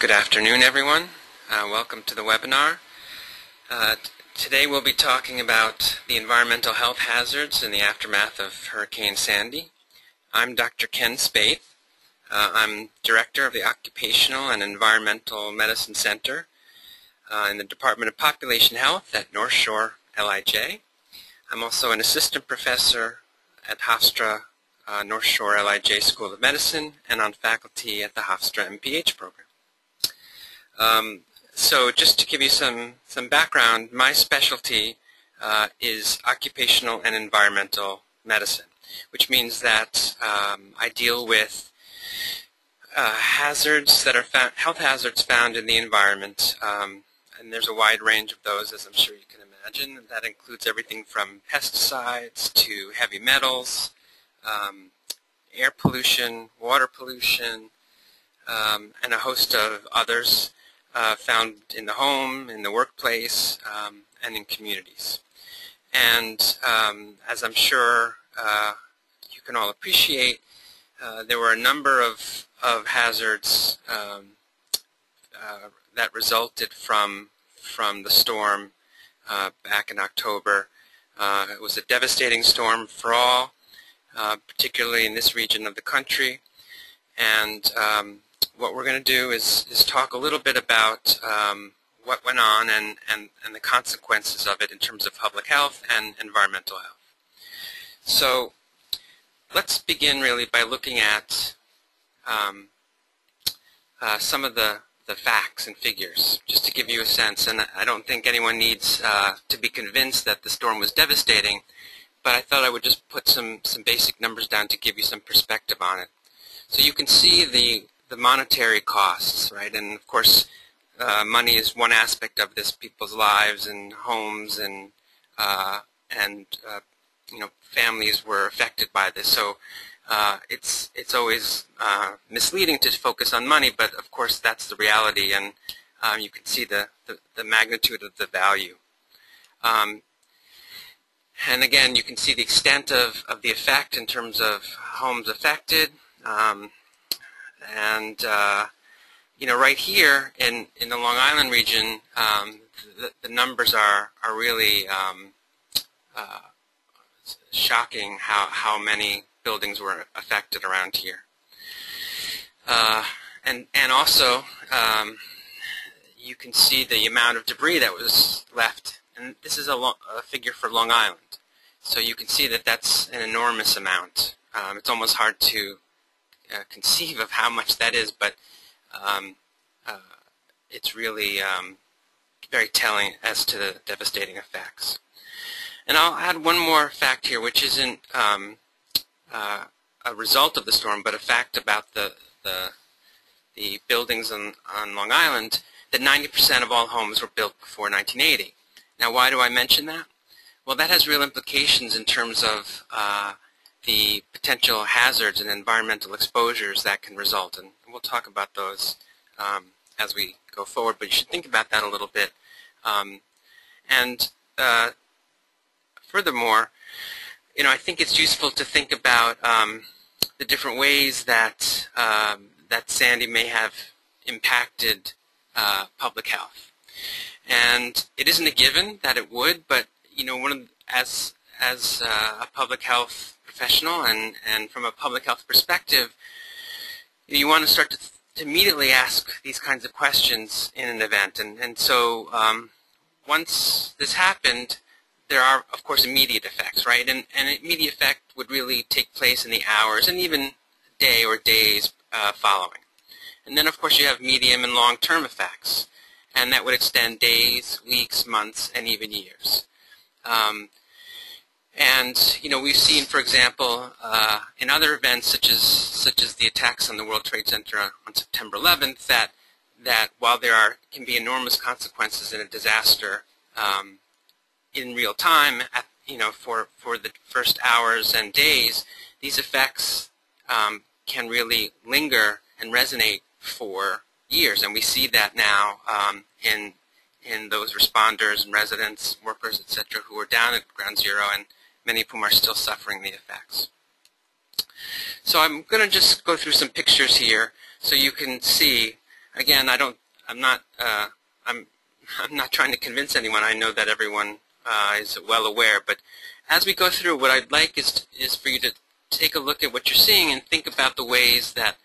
Good afternoon, everyone. Welcome to the webinar. Today we'll be talking about the environmental health hazards in the aftermath of Hurricane Sandy. I'm Dr. Ken Spaeth. I'm Director of the Occupational and Environmental Medicine Center in the Department of Population Health at North Shore LIJ. I'm also an Assistant Professor at Hofstra North Shore LIJ School of Medicine and on faculty at the Hofstra MPH program. So just to give you some background, my specialty is occupational and environmental medicine, which means that I deal with hazards that are health hazards found in the environment, and there's a wide range of those, as I'm sure you can imagine. That includes everything from pesticides to heavy metals, air pollution, water pollution, and a host of others found in the home, in the workplace, and in communities. And as I'm sure you can all appreciate, there were a number of hazards that resulted from the storm back in October. It was a devastating storm for all, particularly in this region of the country. And what we're going to do is talk a little bit about what went on and the consequences of it in terms of public health and environmental health. So let's begin really by looking at some of the facts and figures, just to give you a sense. And I don't think anyone needs to be convinced that the storm was devastating, but I thought I would just put some basic numbers down to give you some perspective on it. So you can see the monetary costs, right? And of course, money is one aspect of this. People's lives and homes and you know, families were affected by this. So it's always misleading to focus on money, but of course that's the reality, and you can see the magnitude of the value. And again, you can see the extent of the effect in terms of homes affected. And you know, right here in the Long Island region, the numbers are really shocking. How many buildings were affected around here, and also you can see the amount of debris that was left. And this is a figure for Long Island, so you can see that that's an enormous amount. It's almost hard to conceive of how much that is, but it's really very telling as to the devastating effects. And I'll add one more fact here, which isn't a result of the storm, but a fact about the buildings on Long Island, that 90% of all homes were built before 1980. Now, why do I mention that? Well, that has real implications in terms of the potential hazards and environmental exposures that can result, and we'll talk about those as we go forward, but you should think about that a little bit. And furthermore, you know, I think it's useful to think about the different ways that that Sandy may have impacted public health. And it isn't a given that it would, but you know, as a public health professional and from a public health perspective, you want to start to immediately ask these kinds of questions in an event. And so once this happened, there are, of course, immediate effects, right? And an immediate effect would really take place in the hours and even day or days following. And then, of course, you have medium and long-term effects, and that would extend days, weeks, months, and even years. And you know, we've seen, for example, in other events such as the attacks on the World Trade Center on September 11th, that while there can be enormous consequences in a disaster in real time, you know, for the first hours and days, these effects can really linger and resonate for years, and we see that now in those responders and residents, workers, etc., who are down at ground zero, and many of whom are still suffering the effects. So I'm going to just go through some pictures here so you can see again, I'm not trying to convince anyone. I know that everyone is well aware, but as we go through, what I'd like is for you to take a look at what you're seeing and think about the ways that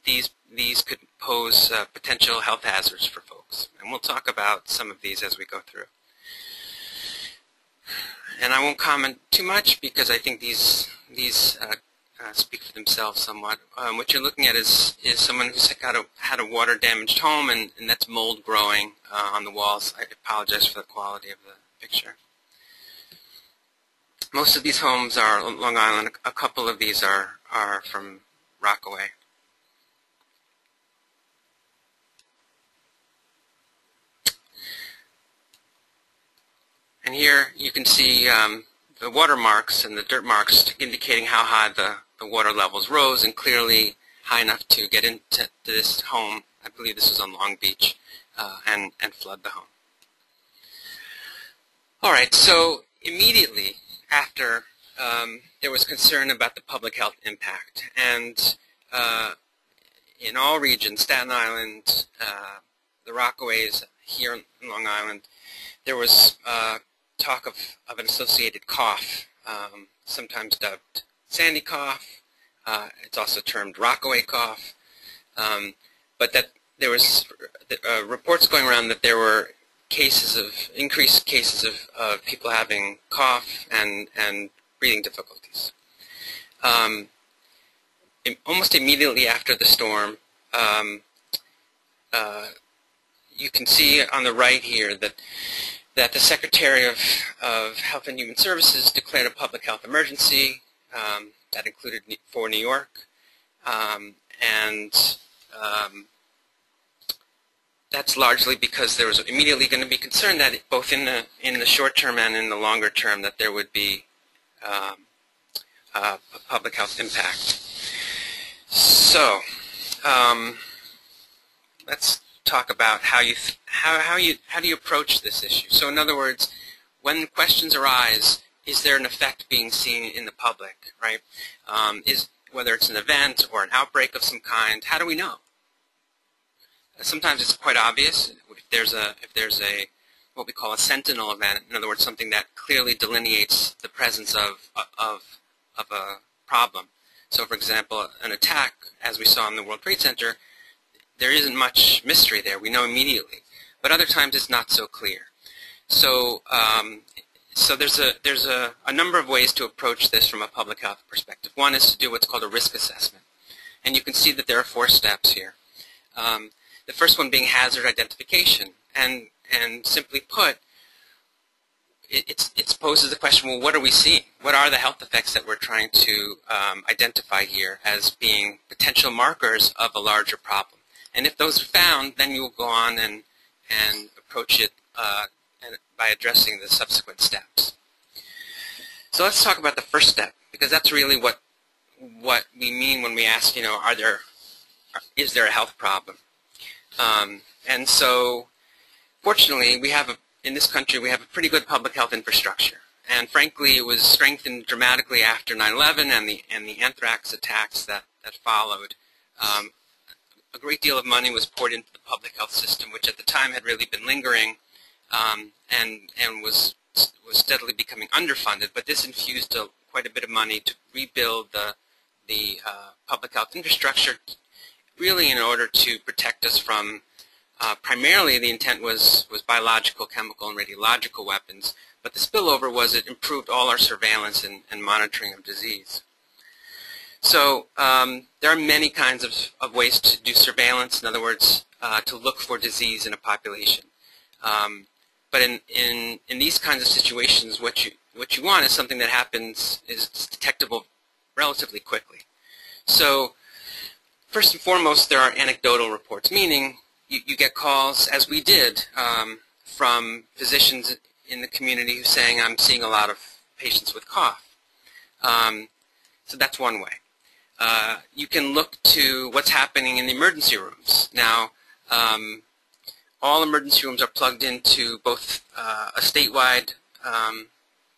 these could pose potential health hazards for folks. And we'll talk about some of these as we go through. And I won't comment too much because I think these speak for themselves somewhat. What you're looking at is someone who's had a water-damaged home, and that's mold growing on the walls. I apologize for the quality of the picture. Most of these homes are on Long Island. A couple of these are from Rockaway. And here you can see the water marks and the dirt marks indicating how high the water levels rose, and clearly high enough to get into this home. I believe this was on Long Beach, and flood the home. All right, so immediately after there was concern about the public health impact, and in all regions, Staten Island, the Rockaways here in Long Island, there was talk of an associated cough, sometimes dubbed Sandy cough. It's also termed Rockaway cough. But that there was reports going around that there were increased cases of people having cough and breathing difficulties. Almost immediately after the storm, you can see on the right here that the Secretary of Health and Human Services declared a public health emergency that included for New York, and that's largely because there was immediately going to be concern that both in the short term and in the longer term that there would be a public health impact. So let's talk about how do you approach this issue. So in other words, when questions arise, is there an effect being seen in the public, right? Whether it's an event or an outbreak of some kind, how do we know? Sometimes it's quite obvious if there's a what we call a sentinel event. In other words, something that clearly delineates the presence of a problem. So, for example, an attack, as we saw in the World Trade Center, there isn't much mystery there. We know immediately. But other times it's not so clear. So, so there's a number of ways to approach this from a public health perspective. One is to do what's called a risk assessment, and you can see that there are 4 steps here. The first one being hazard identification, and simply put, it poses the question: well, what are we seeing? What are the health effects that we're trying to identify here as being potential markers of a larger problem? And if those are found, then you will go on and approach it by addressing the subsequent steps. So let's talk about the first step, because that's really what we mean when we ask, you know, is there a health problem? And so, fortunately, in this country we have a pretty good public health infrastructure, and frankly, it was strengthened dramatically after 9/11 and the anthrax attacks that followed. A great deal of money was poured into the public health system, which at the time had really been lingering and was steadily becoming underfunded. But this infused quite a bit of money to rebuild the public health infrastructure, really in order to protect us from, primarily the intent was biological, chemical, and radiological weapons, but the spillover was it improved all our surveillance and monitoring of disease. So there are many kinds of ways to do surveillance, in other words, to look for disease in a population. But in these kinds of situations, what you want is something that is detectable relatively quickly. So first and foremost, there are anecdotal reports, meaning you get calls, as we did, from physicians in the community who's saying, I'm seeing a lot of patients with cough. So that's one way. You can look to what's happening in the emergency rooms. Now, all emergency rooms are plugged into both a statewide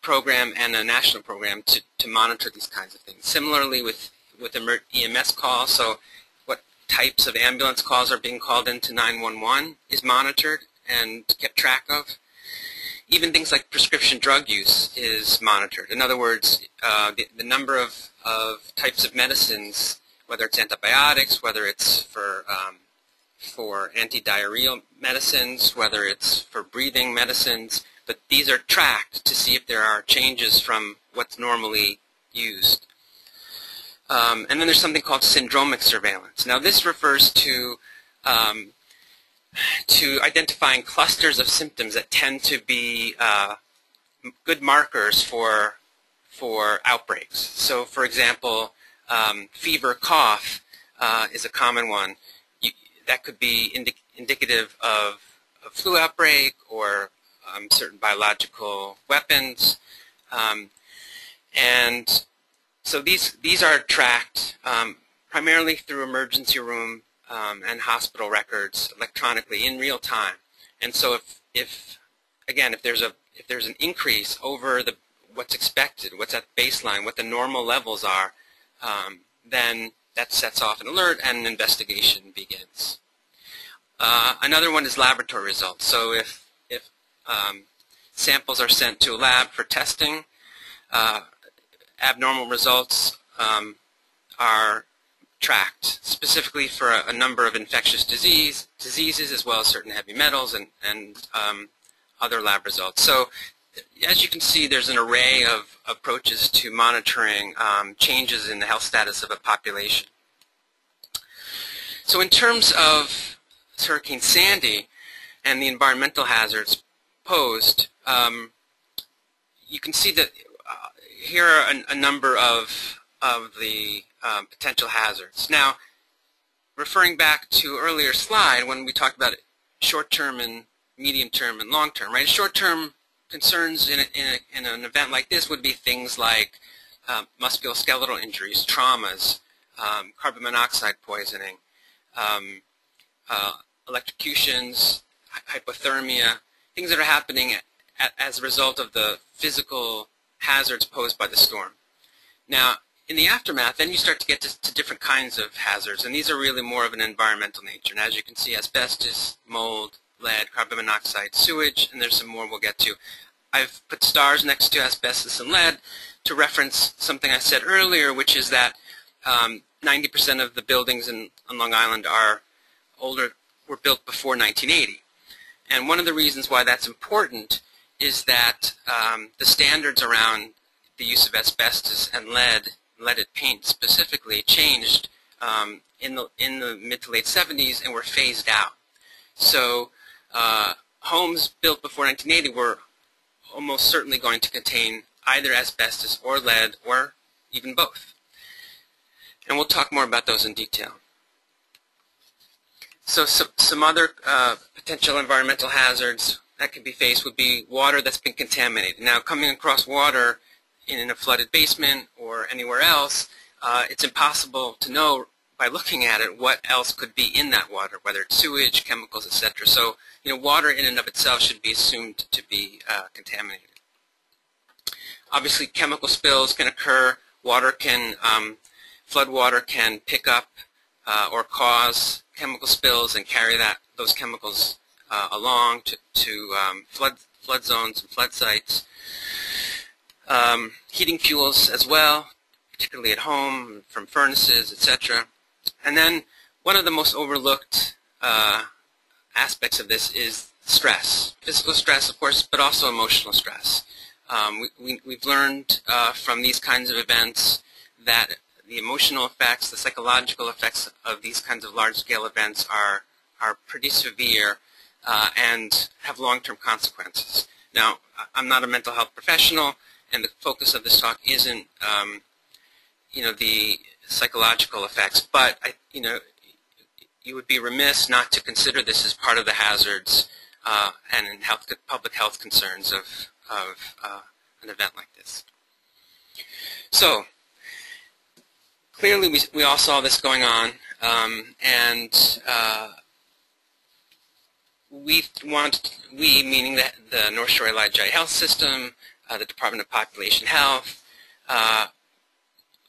program and a national program to monitor these kinds of things. Similarly with EMS calls, so types of ambulance calls are being called into 911 is monitored and kept track of. Even things like prescription drug use is monitored. In other words, the number of types of medicines, whether it's antibiotics, whether it's for anti-diarrheal medicines, whether it's for breathing medicines, but these are tracked to see if there are changes from what's normally used. And then there's something called syndromic surveillance. Now this refers to identifying clusters of symptoms that tend to be good markers for outbreaks. So for example, fever, cough is a common one. That could be indicative of a flu outbreak or certain biological weapons. And so these are tracked primarily through emergency room and hospital records electronically in real time. And so if there's an increase over what's expected, what's at baseline, what the normal levels are, then that sets off an alert and an investigation begins. Another one is laboratory results. So if samples are sent to a lab for testing, abnormal results are tracked, specifically for a number of infectious diseases as well as certain heavy metals and other lab results. So as you can see, there's an array of approaches to monitoring changes in the health status of a population. So in terms of Hurricane Sandy and the environmental hazards posed, you can see that here are a number of the potential hazards. Now, referring back to earlier slide when we talked about short-term and medium-term and long-term, right? Short-term concerns in an event like this would be things like musculoskeletal injuries, traumas, carbon monoxide poisoning, electrocutions, hypothermia, things that are happening as a result of the physical hazards posed by the storm. Now, in the aftermath, then you start to get to different kinds of hazards, and these are really more of an environmental nature. And as you can see, asbestos, mold, lead, carbon monoxide, sewage, and there's some more we'll get to. I've put stars next to asbestos and lead to reference something I said earlier, which is that 90% of the buildings on Long Island were built before 1980. And one of the reasons why that's important is that the standards around the use of asbestos and leaded paint specifically changed in the mid to late 70s and were phased out. So homes built before 1980 were almost certainly going to contain either asbestos or lead or even both. And we'll talk more about those in detail. So some other potential environmental hazards that can be faced would be water that's been contaminated. Now, coming across water in a flooded basement or anywhere else, it's impossible to know by looking at it what else could be in that water, whether it's sewage, chemicals, etc. So, water in and of itself should be assumed to be contaminated. Obviously, chemical spills can occur. Flood water can pick up or cause chemical spills and carry those chemicals along to flood zones and flood sites. Heating fuels as well, particularly at home, from furnaces, etc. And then one of the most overlooked aspects of this is stress. Physical stress, of course, but also emotional stress. We've learned from these kinds of events that the emotional effects, the psychological effects of these kinds of large-scale events are pretty severe and have long-term consequences. Now, I'm not a mental health professional, and the focus of this talk isn't, the psychological effects, but you would be remiss not to consider this as part of the hazards and in public health concerns of an event like this. So, clearly we all saw this going on, and we, meaning the North Shore Elijah Health System, the Department of Population Health,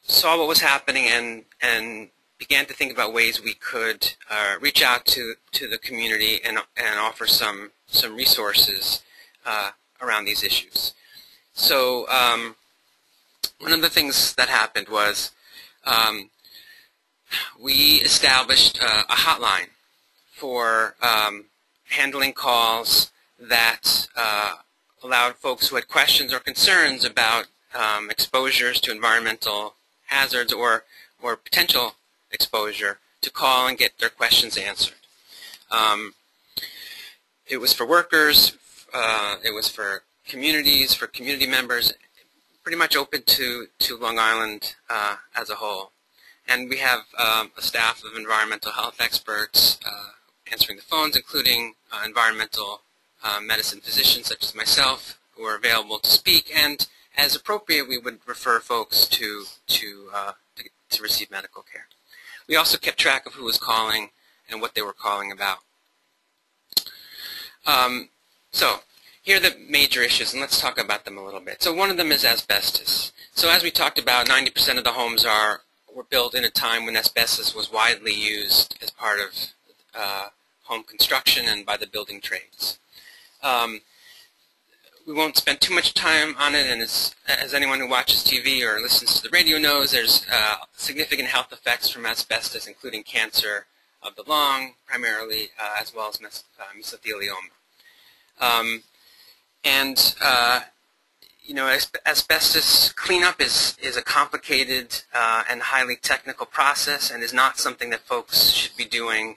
saw what was happening and began to think about ways we could reach out to the community and offer some resources around these issues. So one of the things that happened was we established a hotline for handling calls that allowed folks who had questions or concerns about exposures to environmental hazards or potential exposure to call and get their questions answered. It was for workers, it was for communities, for community members, pretty much open to Long Island as a whole. And we have a staff of environmental health experts answering the phones, including environmental medicine physicians such as myself who are available to speak, and as appropriate we would refer folks to receive medical care. We also kept track of who was calling and what they were calling about. So here are the major issues, and let's talk about them a little bit. So one of them is asbestos. So as we talked about, 90% of the homes were built in a time when asbestos was widely used as part of home construction and by the building trades. We won't spend too much time on it, and as anyone who watches TV or listens to the radio knows, there's significant health effects from asbestos, including cancer of the lung, primarily, as well as mesothelioma. You know, asbestos cleanup is a complicated and highly technical process, and is not something that folks should be doing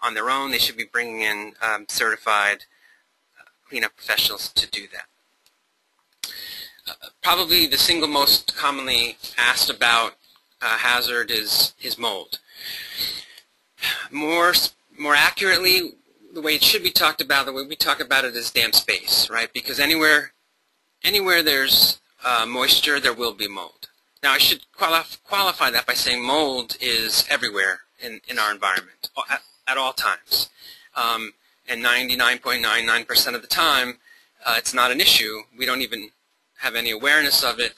on their own. They should be bringing in certified cleanup professionals to do that. Probably the single most commonly asked about hazard is mold. More accurately, the way it should be talked about, the way we talk about it is damp space, right? Because anywhere there's moisture, there will be mold. Now, I should qualify that by saying mold is everywhere in our environment at all times. And 99.99% of the time, it's not an issue. We don't even have any awareness of it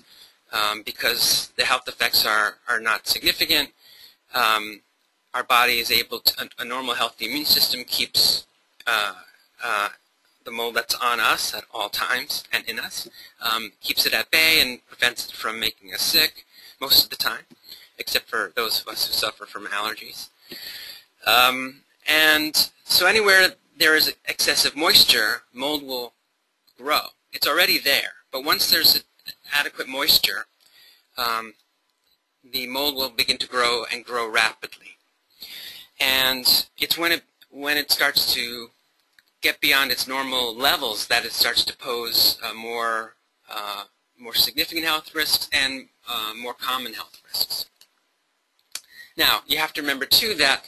because the health effects are not significant. Our body is able to, a normal healthy immune system keeps the mold that's on us at all times and in us, keeps it at bay and prevents it from making us sick most of the time, except for those of us who suffer from allergies. And so anywhere there is excessive moisture, mold will grow. It's already there, but once there's adequate moisture, the mold will begin to grow and grow rapidly. And it's when it starts to get beyond its normal levels that it starts to pose more significant health risks and more common health risks. Now, you have to remember too that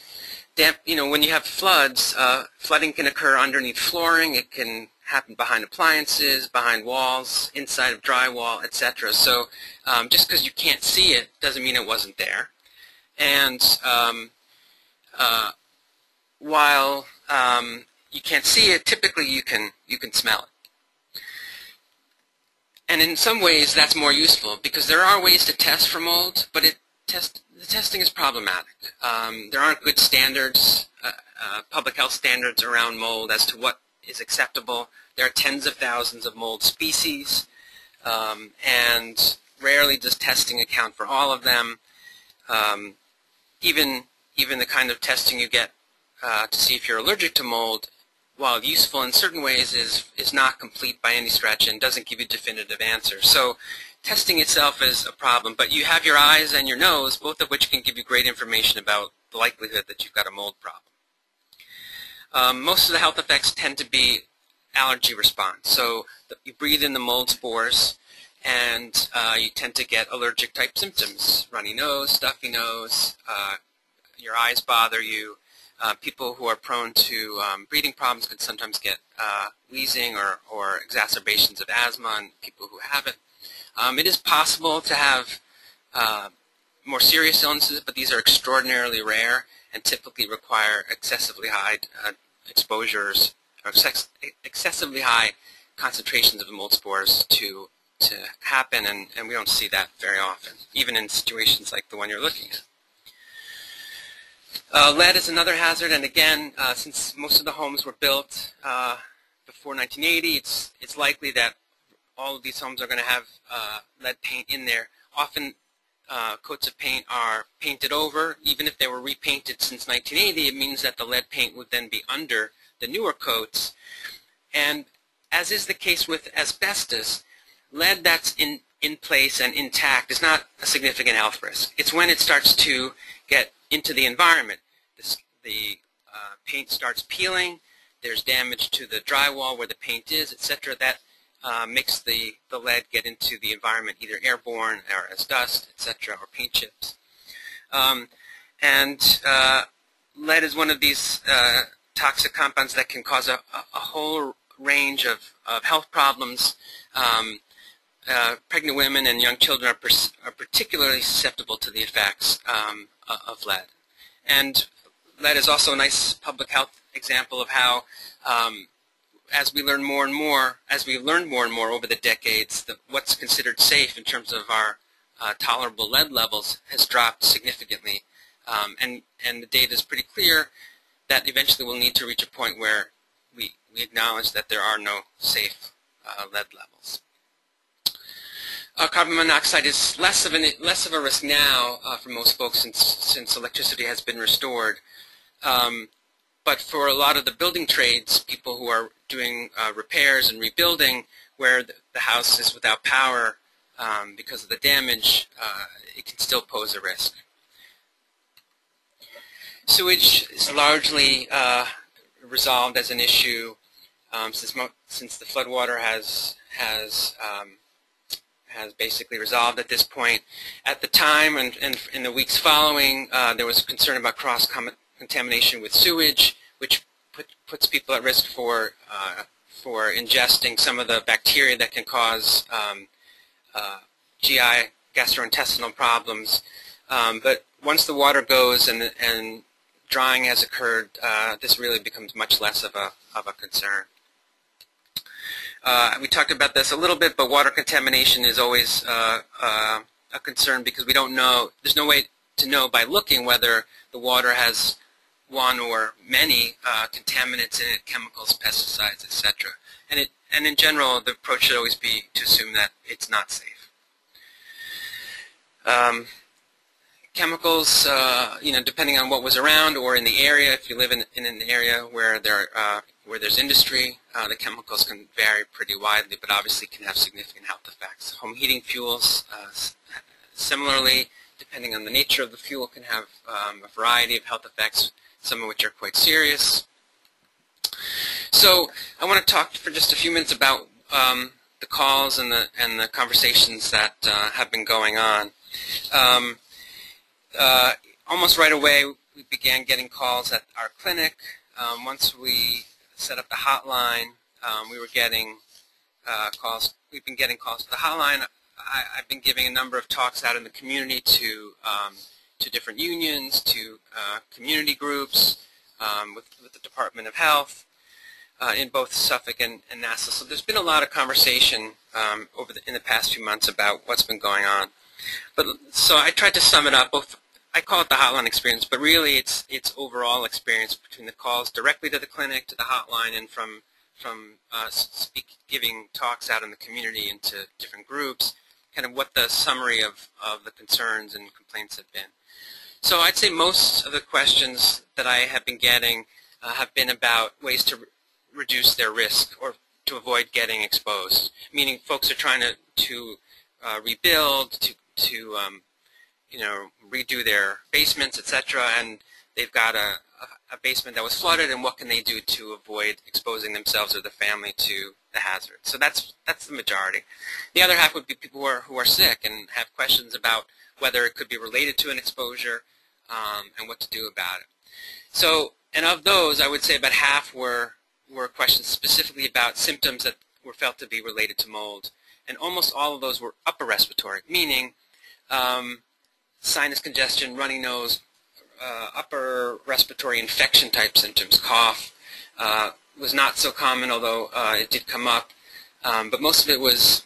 when you have floods, flooding can occur underneath flooring. It can happen behind appliances, behind walls, inside of drywall, etc. So just because you can't see it doesn't mean it wasn't there. And while you can't see it, typically you can smell it. And in some ways that's more useful because there are ways to test for mold, but the testing is problematic. There aren't good standards, public health standards around mold as to what is acceptable. There are tens of thousands of mold species, and rarely does testing account for all of them. Even the kind of testing you get to see if you're allergic to mold, while useful in certain ways, is not complete by any stretch and doesn't give you definitive answers. So testing itself is a problem, but you have your eyes and your nose, both of which can give you great information about the likelihood that you've got a mold problem. Most of the health effects tend to be allergy response. So you breathe in the mold spores, and you tend to get allergic type symptoms: runny nose, stuffy nose, your eyes bother you. People who are prone to breathing problems could sometimes get wheezing or exacerbations of asthma in people who have it. It is possible to have more serious illnesses, but these are extraordinarily rare and typically require excessively high exposures or excessively high concentrations of mold spores to happen, and we don't see that very often, even in situations like the one you're looking at. Lead is another hazard, and again, since most of the homes were built before 1980, it's likely that all of these homes are going to have lead paint in there. Often coats of paint are painted over. Even if they were repainted since 1980, it means that the lead paint would then be under the newer coats. And as is the case with asbestos, lead that's in place and intact is not a significant health risk. It's when it starts to get into the environment. The paint starts peeling, there's damage to the drywall where the paint is, etc. That makes the lead get into the environment, either airborne or as dust, etc., or paint chips. Lead is one of these toxic compounds that can cause a whole range of health problems. Pregnant women and young children are particularly susceptible to the effects of lead. And lead is also a nice public health example of how, as we learn more and more, over the decades, what's considered safe in terms of our tolerable lead levels has dropped significantly. And the data is pretty clear that eventually we'll need to reach a point where we acknowledge that there are no safe lead levels. Carbon monoxide is less of a risk now for most folks since electricity has been restored. But for a lot of the building trades, people who are doing repairs and rebuilding where the house is without power because of the damage, it can still pose a risk. Sewage is largely resolved as an issue since the floodwater has basically resolved at this point. At the time and in the weeks following, there was concern about cross-contamination with sewage, which puts people at risk for ingesting some of the bacteria that can cause GI, gastrointestinal problems. But once the water goes and drying has occurred, this really becomes much less of a concern. We talked about this a little bit, but water contamination is always a concern because we don't know, there's no way to know by looking whether the water has one or many contaminants in it, chemicals, pesticides, etc. And in general, the approach should always be to assume that it's not safe. Chemicals, depending on what was around or in the area, if you live in an area where there's industry, the chemicals can vary pretty widely, but obviously can have significant health effects. Home heating fuels, similarly, depending on the nature of the fuel, can have a variety of health effects, some of which are quite serious. So I want to talk for just a few minutes about the calls and the conversations that have been going on. Almost right away, we began getting calls at our clinic. Once we set up the hotline, we were getting calls. We've been getting calls to the hotline. I've been giving a number of talks out in the community to different unions, to community groups, with the Department of Health in both Suffolk and Nassau. So there's been a lot of conversation in the past few months about what's been going on. But so I tried to sum it up. I call it the hotline experience, but really it's overall experience between the calls directly to the clinic, to the hotline, and from giving talks out in the community into different groups, kind of what the summary of the concerns and complaints have been. So I'd say most of the questions that I have been getting have been about ways to reduce their risk or to avoid getting exposed, meaning folks are trying to rebuild, to redo their basements, etc., and they've got a basement that was flooded, and what can they do to avoid exposing themselves or the family to the hazard? So that's the majority. The other half would be people who are sick and have questions about whether it could be related to an exposure and what to do about it. So, and of those, I would say about half were questions specifically about symptoms that were felt to be related to mold, and almost all of those were upper respiratory, meaning sinus congestion, runny nose, upper respiratory infection type symptoms. Cough was not so common, although it did come up, but most of it was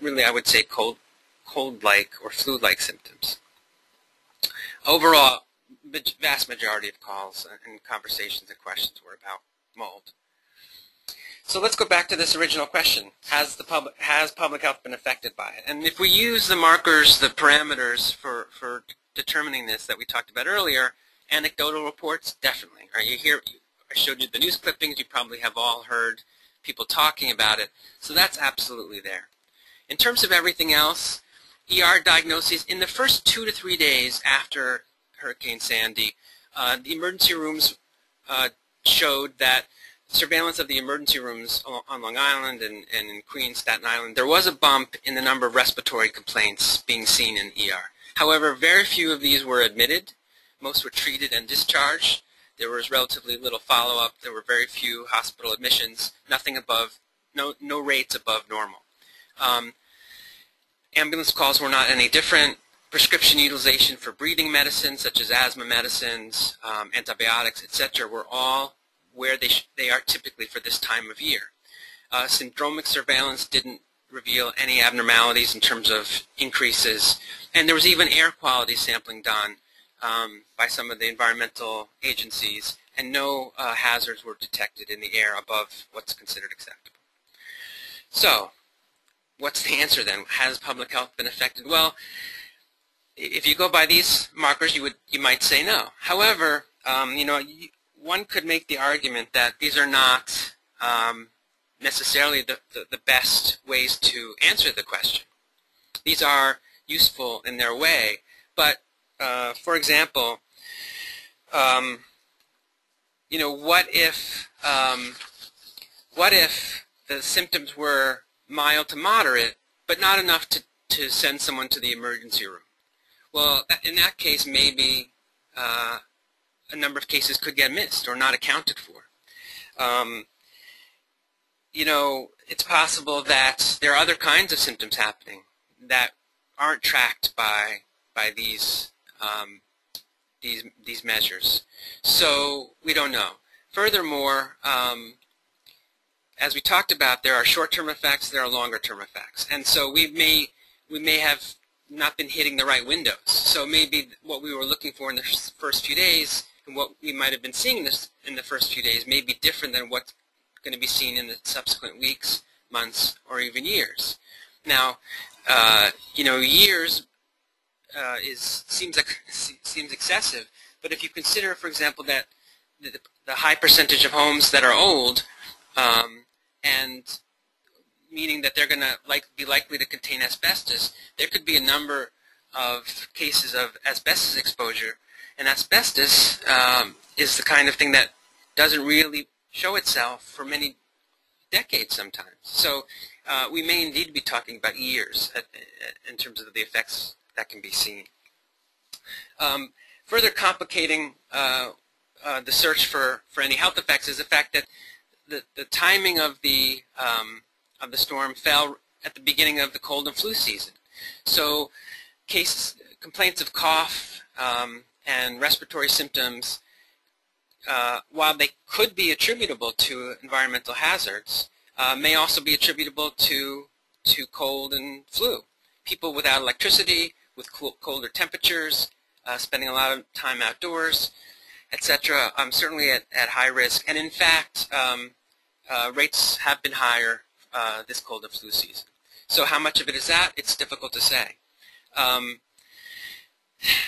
really, I would say, cold-like or flu-like symptoms. Overall, the vast majority of calls and conversations and questions were about mold. So let's go back to this original question. Has public health been affected by it? And if we use the markers, the parameters for determining this that we talked about earlier, anecdotal reports, definitely. Right? I showed you the news clippings. You probably have all heard people talking about it. So that's absolutely there. In terms of everything else, ER diagnoses, in the first 2 to 3 days after Hurricane Sandy, the emergency rooms showed that surveillance of the emergency rooms on Long Island and in Queens, Staten Island, there was a bump in the number of respiratory complaints being seen in ER. However, very few of these were admitted. Most were treated and discharged. There was relatively little follow-up. There were very few hospital admissions, nothing above, no rates above normal. Ambulance calls were not any different. Prescription utilization for breathing medicines, such as asthma medicines, antibiotics, etc., were all where they are typically for this time of year. Syndromic surveillance didn't reveal any abnormalities in terms of increases, and there was even air quality sampling done by some of the environmental agencies, and no hazards were detected in the air above what's considered acceptable. So, what's the answer then? Has public health been affected? Well, if you go by these markers, you might say no. However, one could make the argument that these are not necessarily the best ways to answer the question. These are useful in their way, but for example, what if the symptoms were mild to moderate, but not enough to send someone to the emergency room? Well, in that case, maybe a number of cases could get missed or not accounted for. It's possible that there are other kinds of symptoms happening that aren't tracked by these measures. So we don't know. Furthermore, as we talked about, there are short-term effects, there are longer-term effects, and so we may have not been hitting the right windows. So maybe what we were looking for in the first few days and what we might have been seeing in the first few days may be different than what's going to be seen in the subsequent weeks, months, or even years. Now, years seems excessive, but if you consider, for example, that the high percentage of homes that are old, and meaning that they're going to be likely to contain asbestos, there could be a number of cases of asbestos exposure. And asbestos is the kind of thing that doesn't really show itself for many decades sometimes. So we may indeed be talking about years in terms of the effects that can be seen. Further complicating the search for any health effects is the fact that the timing of the storm fell at the beginning of the cold and flu season. So complaints of cough and respiratory symptoms, while they could be attributable to environmental hazards, may also be attributable to cold and flu. People without electricity, with colder temperatures, spending a lot of time outdoors, etc., certainly at high risk. And in fact, rates have been higher this cold and flu season. So how much of it is that? It's difficult to say.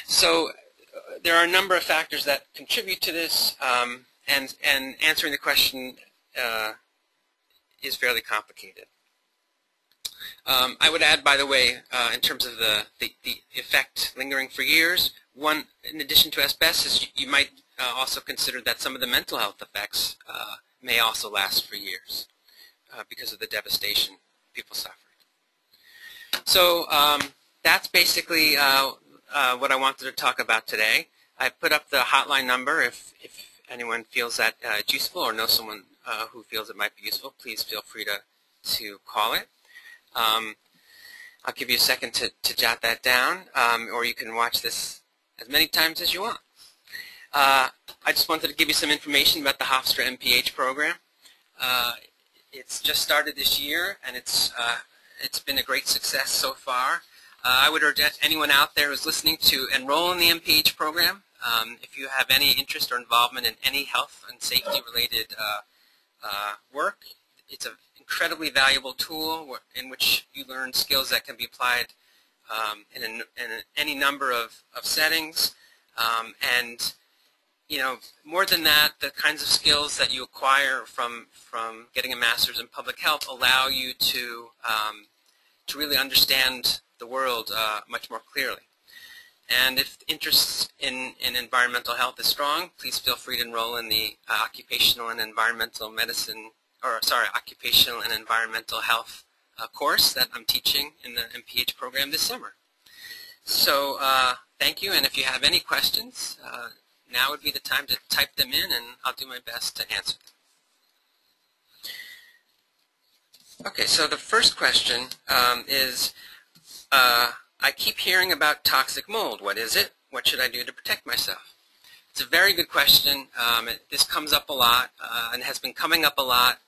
So there are a number of factors that contribute to this, and answering the question is fairly complicated. I would add, by the way, in terms of the effect lingering for years, in addition to asbestos, you might also consider that some of the mental health effects may also last for years because of the devastation people suffered. So that's basically what I wanted to talk about today. I put up the hotline number. If anyone feels that it's useful or knows someone who feels it might be useful, please feel free to call it. I'll give you a second to jot that down, or you can watch this as many times as you want. I just wanted to give you some information about the Hofstra MPH program. It's just started this year, and it's been a great success so far. I would urge anyone out there who's listening to enroll in the MPH program. If you have any interest or involvement in any health and safety related work, it's an incredibly valuable tool in which you learn skills that can be applied in any number of settings. And you know, more than that, the kinds of skills that you acquire from getting a master's in public health allow you to really understand the world much more clearly. And if interest in environmental health is strong, please feel free to enroll in the occupational and environmental medicine, or sorry, occupational and environmental health course that I'm teaching in the MPH program this summer. So thank you, and if you have any questions, now would be the time to type them in, and I'll do my best to answer them. Okay, so the first question is, I keep hearing about toxic mold. What is it? What should I do to protect myself? It's a very good question. This comes up a lot and has been coming up a lot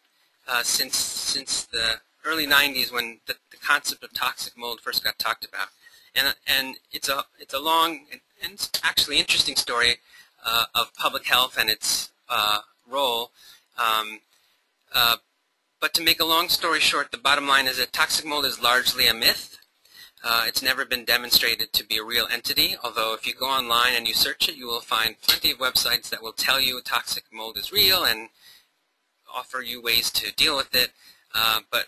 since the early 90s when the concept of toxic mold first got talked about. And it's a long and actually interesting story of public health and its role. But to make a long story short, the bottom line is that toxic mold is largely a myth. It's never been demonstrated to be a real entity, although if you go online and you search it, you will find plenty of websites that will tell you toxic mold is real and offer you ways to deal with it. But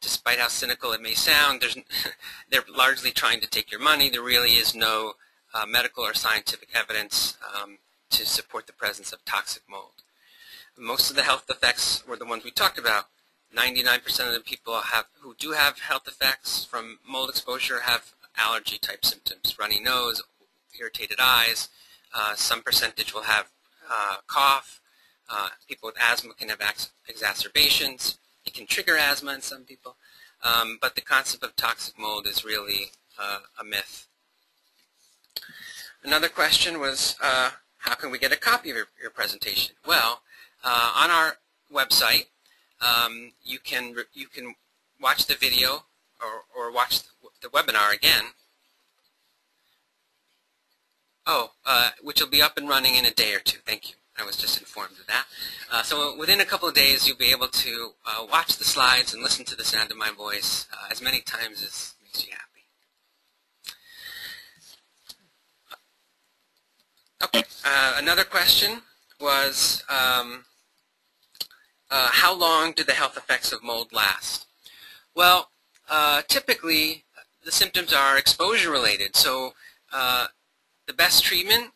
despite how cynical it may sound, they're largely trying to take your money. There really is no medical or scientific evidence to support the presence of toxic mold. Most of the health effects were the ones we talked about. 99% of the people who do have health effects from mold exposure have allergy-type symptoms, runny nose, irritated eyes. Some percentage will have cough. People with asthma can have exacerbations. It can trigger asthma in some people. But the concept of toxic mold is really a myth. Another question was, how can we get a copy of your presentation? Well, on our website, you can watch the video or watch the webinar again. Which will be up and running in a day or two. Thank you. I was just informed of that. So within a couple of days, you'll be able to watch the slides and listen to the sound of my voice as many times as makes you happy. Okay. Another question was, how long do the health effects of mold last? Well, typically the symptoms are exposure related. So the best treatment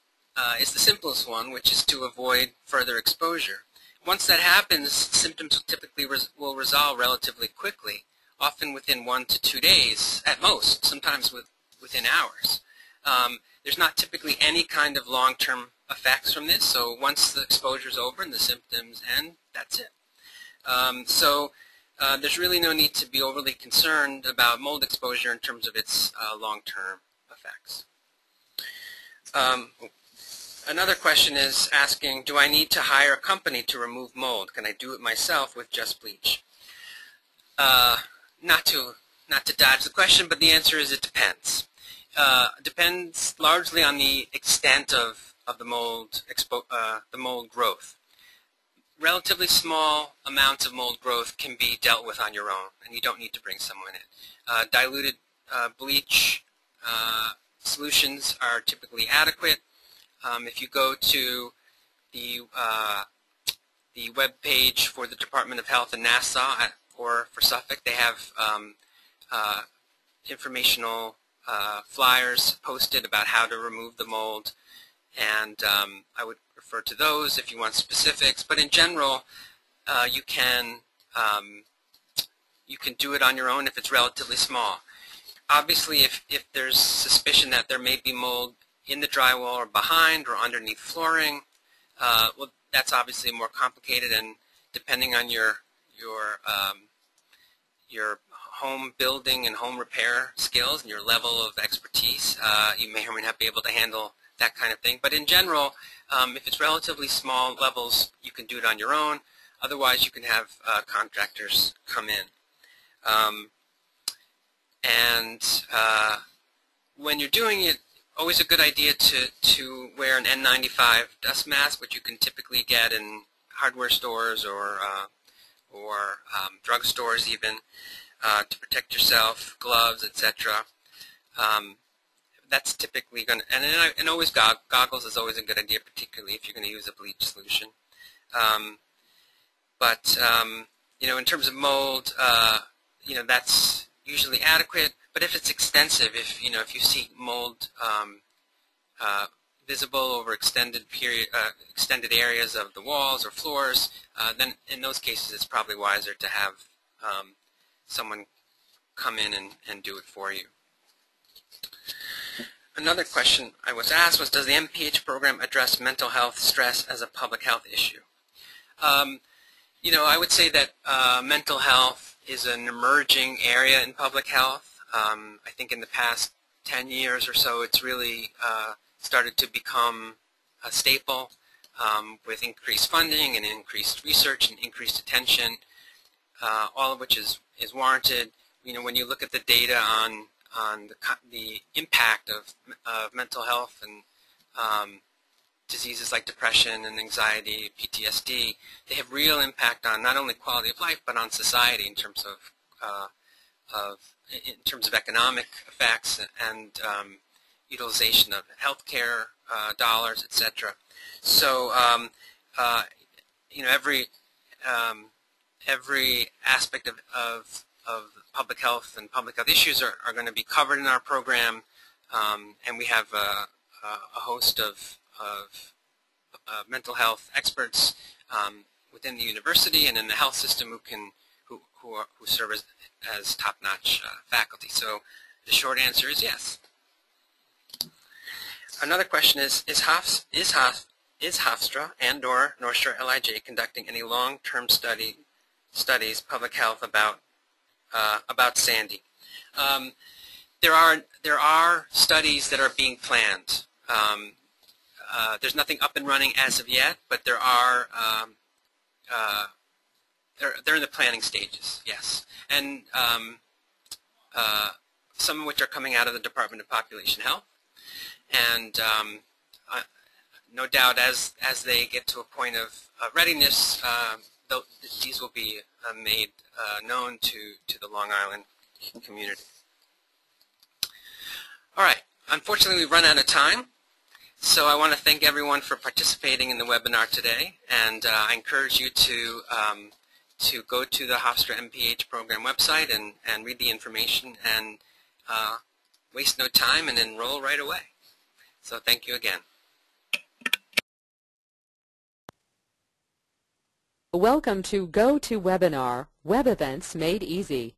is the simplest one, which is to avoid further exposure. Once that happens, symptoms typically will resolve relatively quickly, often within 1 to 2 days at most, sometimes within hours. There's not typically any kind of long-term effects from this, so once the exposure is over and the symptoms end, that's it. There's really no need to be overly concerned about mold exposure in terms of its long-term effects. Another question is asking, do I need to hire a company to remove mold? Can I do it myself with just bleach? Not to dodge the question, but the answer is it depends. Depends largely on the extent of the mold growth. Relatively small amounts of mold growth can be dealt with on your own, and you don't need to bring someone in. Diluted bleach solutions are typically adequate. If you go to the web page for the Department of Health in Nassau or for Suffolk, they have informational flyers posted about how to remove the mold, and I would refer to those if you want specifics. But in general, you can do it on your own if it's relatively small. Obviously, if there's suspicion that there may be mold in the drywall or behind or underneath flooring, well, that's obviously more complicated, and depending on your home building and home repair skills and your level of expertise, you may or may not be able to handle that kind of thing. But in general, if it's relatively small levels, you can do it on your own. Otherwise, you can have contractors come in. When you're doing it, always a good idea to wear an N95 dust mask, which you can typically get in hardware stores or drug stores even, to protect yourself, gloves, etc. That's typically going to, and always goggles is always a good idea, particularly if you're going to use a bleach solution. In terms of mold, that's usually adequate. But if it's extensive, if you see mold visible over extended areas of the walls or floors, then in those cases it's probably wiser to have someone come in and do it for you. Another question I was asked was, does the MPH program address mental health stress as a public health issue? I would say that mental health is an emerging area in public health. I think in the past 10 years or so it's really started to become a staple with increased funding and increased research and increased attention, all of which is warranted. When you look at the data on the impact of mental health and diseases like depression and anxiety, PTSD, they have real impact on not only quality of life but on society in terms of economic effects and utilization of healthcare dollars, etc. So every aspect of public health and public health issues are going to be covered in our program, and we have a host of mental health experts within the university and in the health system who serve as top-notch faculty. So the short answer is yes. Another question is Hofstra and/or North Shore LIJ conducting any long-term studies, public health about Sandy? There are studies that are being planned. There's nothing up and running as of yet, but there are. They're in the planning stages, yes, and some of which are coming out of the Department of Population Health, and no doubt as they get to a point of readiness, these will be made known to the Long Island community. All right, unfortunately we've run out of time, so I want to thank everyone for participating in the webinar today, and I encourage you to go to the Hofstra MPH program website and read the information and waste no time and enroll right away. So thank you again. Welcome to GoToWebinar, Web Events Made Easy.